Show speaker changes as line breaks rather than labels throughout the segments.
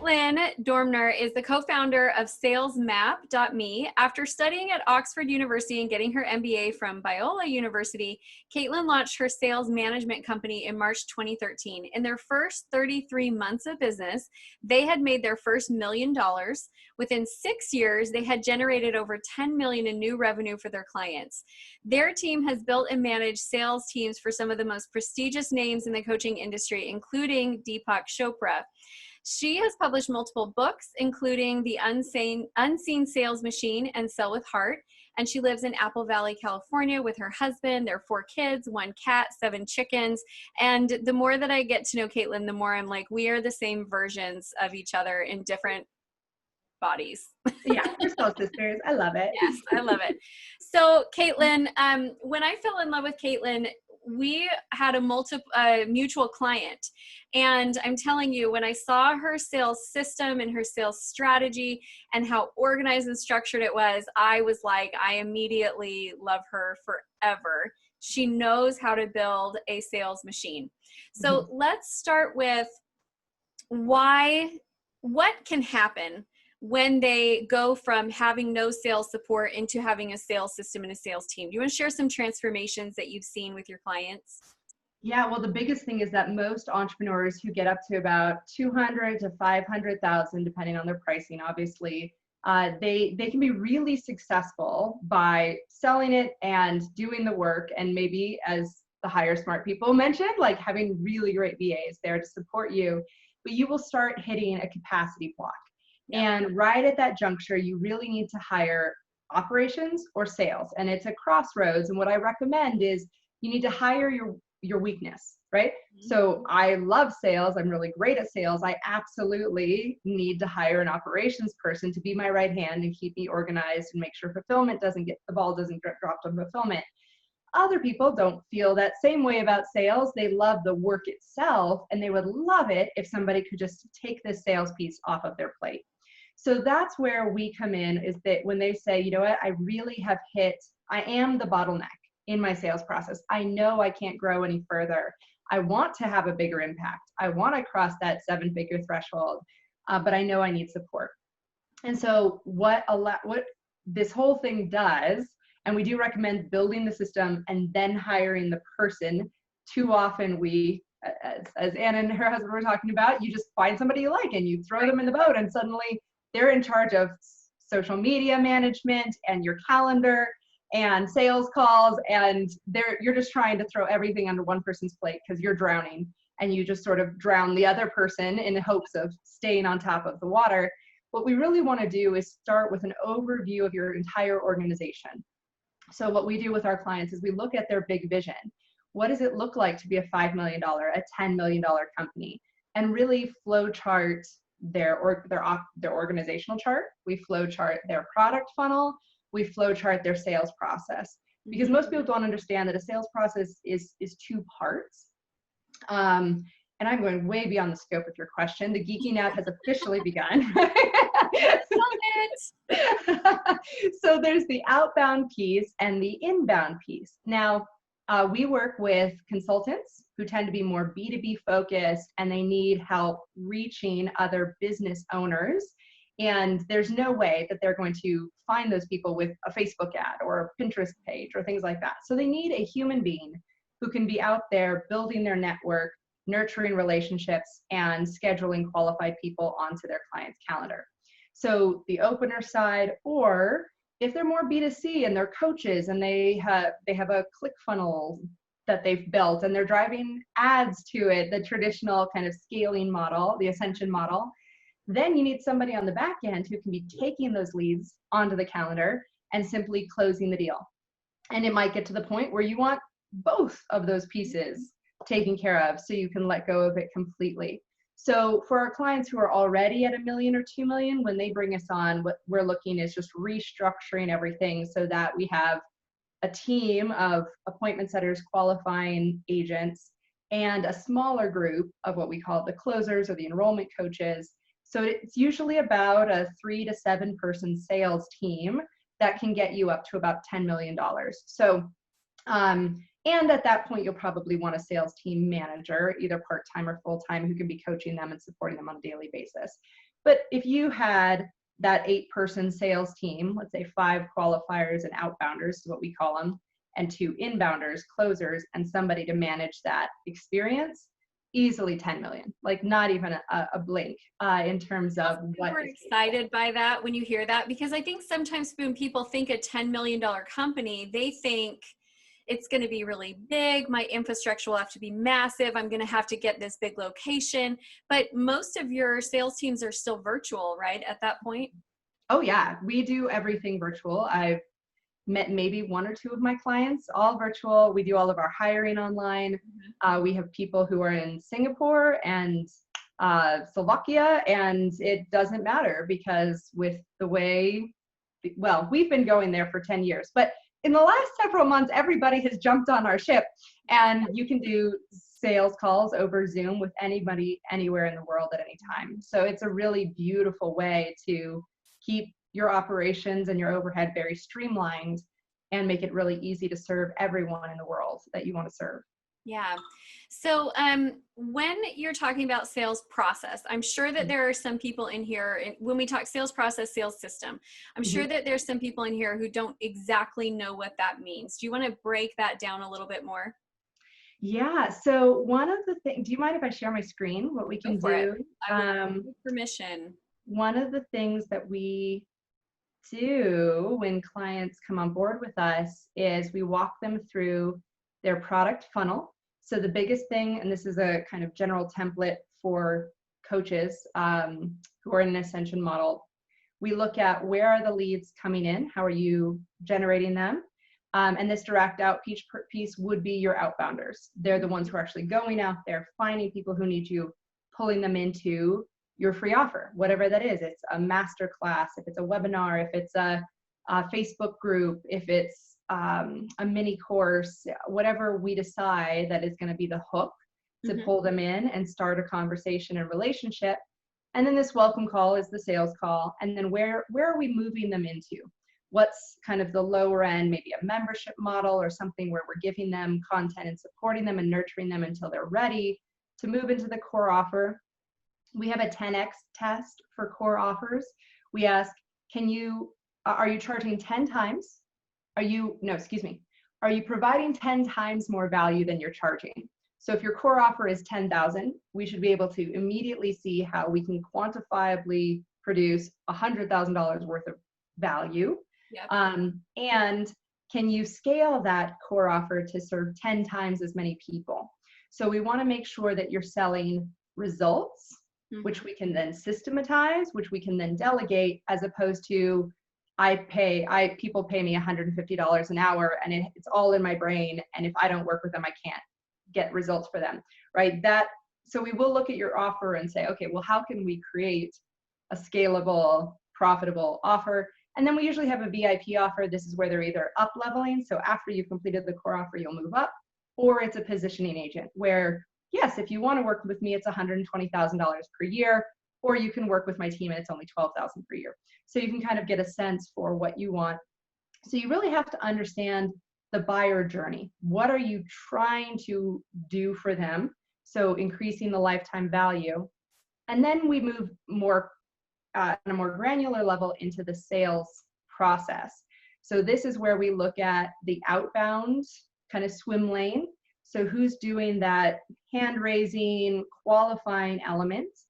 Caitlin Doemner is the co-founder of SalesMap.me. After studying at Oxford University and getting her MBA from Biola University, Caitlin launched her sales management company in March 2013. In their first 33 months of business, they had made their first $1 million. Within 6 years, they had generated over $10 million in new revenue for their clients. Their team has built and managed sales teams for some of the most prestigious names in the coaching industry, including Deepak Chopra. She has published multiple books, including The Unseen Sales Machine and Sell with Heart. And she lives in Apple Valley, California with her husband, their 4 kids, 1 cat, 7 chickens. And the more that I get to know Caitlin, the more I'm like, we are the same versions of each other in different bodies.
Yeah, we're soul sisters. I love it.
Yes, I love it. So Caitlin, when I fell in love with Caitlin, we had a mutual client. And I'm telling you, when I saw her sales system and her sales strategy and how organized and structured it was, I was like, I immediately love her forever. She knows how to build a sales machine. So let's start with what can happen when they go from having no sales support into having a sales system and a sales team. Do you want to share some transformations that you've seen with your clients?
Yeah, well, the biggest thing is that most entrepreneurs who get up to about 200 to 500,000, depending on their pricing, obviously, they can be really successful by selling it and doing the work, and maybe, as the higher smart people mentioned, like having really great VAs there to support you, but you will start hitting a capacity block. And right at that juncture, you really need to hire operations or sales. And it's a crossroads. And what I recommend is you need to hire your weakness, right? So I love sales. I'm really great at sales. I absolutely need to hire an operations person to be my right hand and keep me organized and make sure the ball doesn't get dropped on fulfillment. Other people don't feel that same way about sales. They love the work itself, and they would love it if somebody could just take this sales piece off of their plate. So that's where we come in, is that when they say, you know what, I am the bottleneck in my sales process. I know I can't grow any further. I want to have a bigger impact. I want to cross that 7-figure threshold, but I know I need support. And so what this whole thing does, and we do recommend building the system and then hiring the person. Too often as Anna and her husband were talking about, you just find somebody you like and you throw them in the boat, and suddenly they're in charge of social media management and your calendar and sales calls, and you're just trying to throw everything under one person's plate because you're drowning, and you just sort of drown the other person in the hopes of staying on top of the water. What we really want to do is start with an overview of your entire organization. So what we do with our clients is we look at their big vision. What does it look like to be a $5 million, a $10 million company? And really flow chart their organizational chart. We flow chart their product funnel. We flow chart their sales process. Because most people don't understand that a sales process is 2 parts. And I'm going way beyond the scope of your question. The geeking out has officially begun. So there's the outbound piece and the inbound piece. Now, we work with consultants who tend to be more B2B focused, and they need help reaching other business owners. And there's no way that they're going to find those people with a Facebook ad or a Pinterest page or things like that. So they need a human being who can be out there building their network, nurturing relationships, and scheduling qualified people onto their client's calendar. So the opener side, or if they're more B2C and they're coaches and they have a ClickFunnels that they've built and they're driving ads to it, the traditional kind of scaling model, the ascension model, then you need somebody on the back end who can be taking those leads onto the calendar and simply closing the deal. And it might get to the point where you want both of those pieces taken care of so you can let go of it completely. So for our clients who are already at $1 million or $2 million, when they bring us on, what we're looking is just restructuring everything so that we have a team of appointment setters, qualifying agents, and a smaller group of what we call the closers or the enrollment coaches. So it's usually about a 3 to 7 person sales team that can get you up to about $10 million. So, and at that point, you'll probably want a sales team manager, either part-time or full-time, who can be coaching them and supporting them on a daily basis. But if you had that 8-person sales team, let's say 5 qualifiers and outbounders is what we call them, and 2 inbounders, closers, and somebody to manage that experience, easily 10 million, like not even a blink in terms of what
Super
is
excited by that when you hear that, because I think sometimes when people think a $10 million company, they think it's going to be really big. My infrastructure will have to be massive. I'm going to have to get this big location. But most of your sales teams are still virtual, right? At that point?
Oh yeah, we do everything virtual. I've met maybe 1 or 2 of my clients, all virtual. We do all of our hiring online. We have people who are in Singapore and Slovakia, and it doesn't matter because with the way, well, we've been going there for 10 years, but in the last several months, everybody has jumped on our ship, and you can do sales calls over Zoom with anybody anywhere in the world at any time. So it's a really beautiful way to keep your operations and your overhead very streamlined and make it really easy to serve everyone in the world that you want to serve.
Yeah. So when you're talking about sales process, I'm sure that there are some people in here, when we talk sales process, sales system, I'm sure that there's some people in here who don't exactly know what that means. Do you want to break that down a little bit more?
Yeah, so one of the things, do you mind if I share my screen, what we
Go
can
for it.
do?
I will give you permission.
One of the things that we do when clients come on board with us is we walk them through their product funnel. So the biggest thing, and this is a kind of general template for coaches who are in an ascension model, we look at where are the leads coming in, how are you generating them, and this direct out piece would be your outbounders. They're the ones who are actually going out there, finding people who need you, pulling them into your free offer, whatever that is. It's a master class, if it's a webinar, if it's a Facebook group, if it's a mini course, whatever we decide that is going to be the hook to pull them in and start a conversation and relationship. And then this welcome call is the sales call. And then where are we moving them into? What's kind of the lower end, maybe a membership model or something where we're giving them content and supporting them and nurturing them until they're ready to move into the core offer. We have a 10x test for core offers. We ask, are you charging 10 times? Are you providing 10 times more value than you're charging? So if your core offer is 10,000, we should be able to immediately see how we can quantifiably produce $100,000 worth of value.
Yep.
And can you scale that core offer to serve 10 times as many people? So we want to make sure that you're selling results, which we can then systematize, which we can then delegate, as opposed to people pay me $150 an hour and it's all in my brain. And if I don't work with them, I can't get results for them, right? So we will look at your offer and say, okay, well, how can we create a scalable, profitable offer? And then we usually have a VIP offer. This is where they're either up leveling. So after you've completed the core offer, you'll move up, or it's a positioning agent where, yes, if you want to work with me, it's $120,000 per year, or you can work with my team and it's only $12,000 per year. So you can kind of get a sense for what you want. So you really have to understand the buyer journey. What are you trying to do for them? So increasing the lifetime value. And then we move more on a more granular level into the sales process. So this is where we look at the outbound kind of swim lane. So who's doing that hand raising, qualifying elements,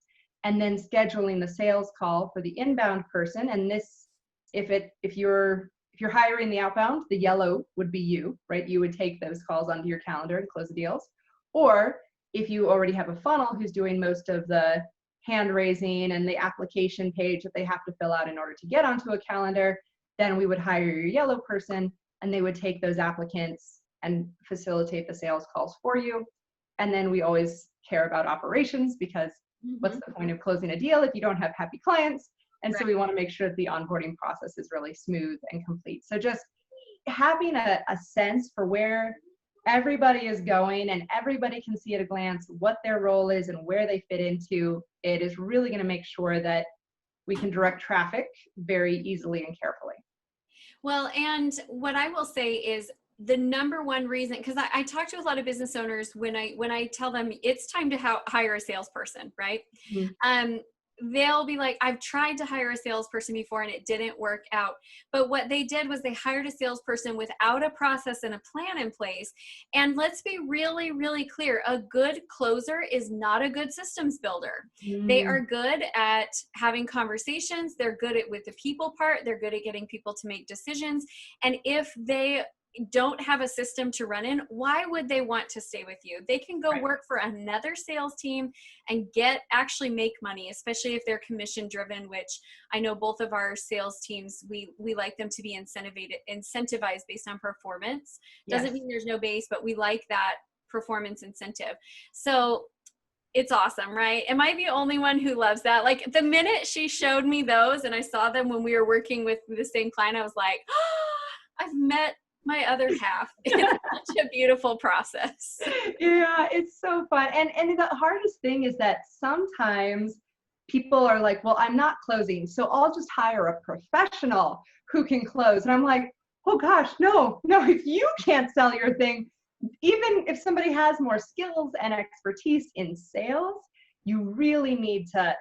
and then scheduling the sales call for the inbound person. And this, if you're hiring the outbound, the yellow would be you, right? You would take those calls onto your calendar and close the deals. Or if you already have a funnel who's doing most of the hand raising and the application page that they have to fill out in order to get onto a calendar, then we would hire your yellow person and they would take those applicants and facilitate the sales calls for you. And then we always care about operations, because what's the point of closing a deal if you don't have happy clients? And so we want to make sure that the onboarding process is really smooth and complete. So just having a sense for where everybody is going and everybody can see at a glance what their role is and where they fit into it is really going to make sure that we can direct traffic very easily and carefully.
Well, and what I will say is the number one reason, because I talk to a lot of business owners when I tell them it's time to hire a salesperson, right? they'll be like, I've tried to hire a salesperson before and it didn't work out. But what they did was they hired a salesperson without a process and a plan in place. And let's be really, really clear. A good closer is not a good systems builder. They are
Mm,
good at having conversations. They're good at with the people part. They're good at getting people to make decisions. And if they don't have a system to run in, why would they want to stay with you? They can go
right.
work for another sales team and actually make money, especially if they're commission driven, which I know both of our sales teams, we like them to be incentivized based on performance. Doesn't
Yes.
mean there's no base, but we like that performance incentive. So it's awesome, right? Am I the only one who loves that? Like the minute she showed me those and I saw them when we were working with the same client, I was like, oh, I've met my other half. It's such a beautiful process.
Yeah, it's so fun. And the hardest thing is that sometimes people are like, well, I'm not closing, so I'll just hire a professional who can close. And I'm like, oh gosh, no, no, if you can't sell your thing, even if somebody has more skills and expertise in sales, you really need to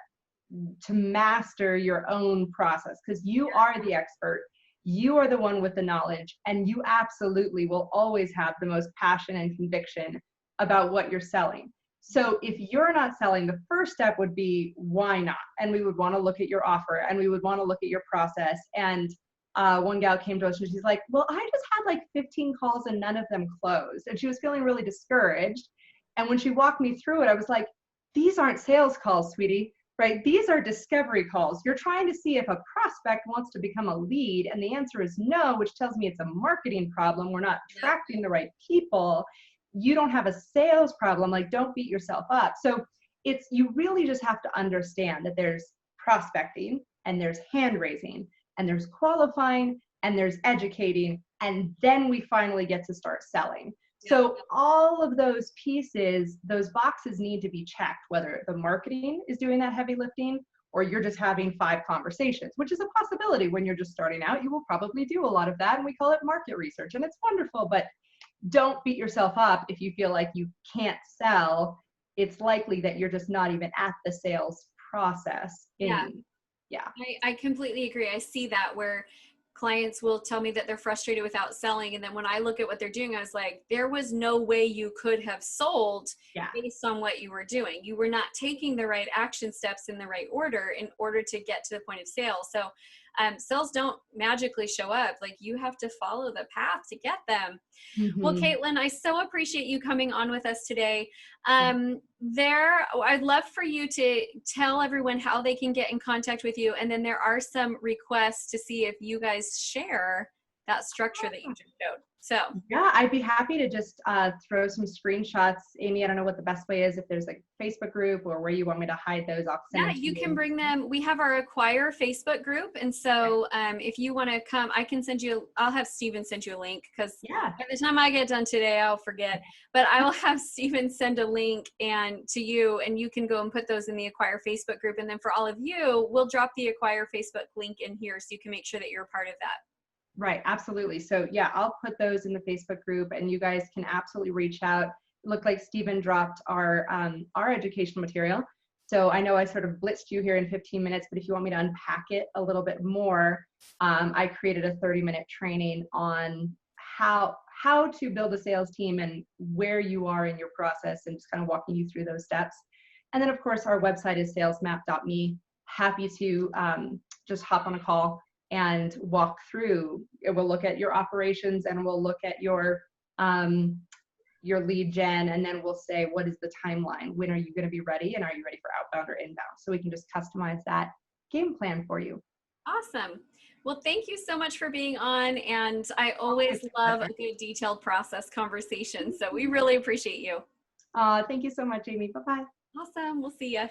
master your own process because you are the expert. You are the one with the knowledge, and you absolutely will always have the most passion and conviction about what you're selling. So if you're not selling, the first step would be why not? And we would want to look at your offer and we would want to look at your process. And one gal came to us and she's like, well, I just had like 15 calls and none of them closed. And she was feeling really discouraged. And when she walked me through it, I was like, these aren't sales calls, sweetie, right? These are discovery calls. You're trying to see if a prospect wants to become a lead, and the answer is no, which tells me it's a marketing problem. We're not attracting the right people. You don't have a sales problem. Like, don't beat yourself up. So you really just have to understand that there's prospecting and there's hand raising and there's qualifying and there's educating, and then we finally get to start selling. So all of those pieces, those boxes need to be checked, whether the marketing is doing that heavy lifting or you're just having 5 conversations, which is a possibility. When you're just starting out, you will probably do a lot of that, and we call it market research, and it's wonderful. But don't beat yourself up if you feel like you can't sell. It's likely that you're just not even at the sales process.
Yeah.
Yeah.
I completely agree. I see that where clients will tell me that they're frustrated without selling. And then when I look at what they're doing, I was like, there was no way you could have sold
Yeah.
based on what you were doing. You were not taking the right action steps in the right order in order to get to the point of sale. So sales don't magically show up. Like, you have to follow the path to get them. Well,
Mm-hmm.
Caitlin, I so appreciate you coming on with us today.
Yeah.
I'd love for you to tell everyone how they can get in contact with you. And then there are some requests to see if you guys share that structure that you just showed. So
Yeah, I'd be happy to just throw some screenshots. Amy, I don't know what the best way is, if there's like a Facebook group or where you want me to hide those, I'll send
yeah,
them to
you can
you.
bring them. We have our Acquire Facebook group. And so if you want to come, I'll have Steven send you a link, because
Yeah.
by the time I get done today, I'll forget. But I will have Steven send a link to you, and you can go and put those in the Acquire Facebook group. And then for all of you, we'll drop the Acquire Facebook link in here so you can make sure that you're a part of that.
Right, absolutely. So yeah, I'll put those in the Facebook group, and you guys can absolutely reach out. It looked like Stephen dropped our educational material. So I know I sort of blitzed you here in 15 minutes, but if you want me to unpack it a little bit more, I created a 30-minute training on how to build a sales team and where you are in your process, and just kind of walking you through those steps. And then of course our website is salesmap.me. Happy to just hop on a call and walk through. We'll look at your operations, and we'll look at your lead gen, and then we'll say, what is the timeline? When are you going to be ready? And are you ready for outbound or inbound? So we can just customize that game plan for you.
Awesome. Well, thank you so much for being on. And I always love a good detailed process conversation. So we really appreciate you.
Thank you so much, Amy. Bye-bye.
Awesome. We'll see you.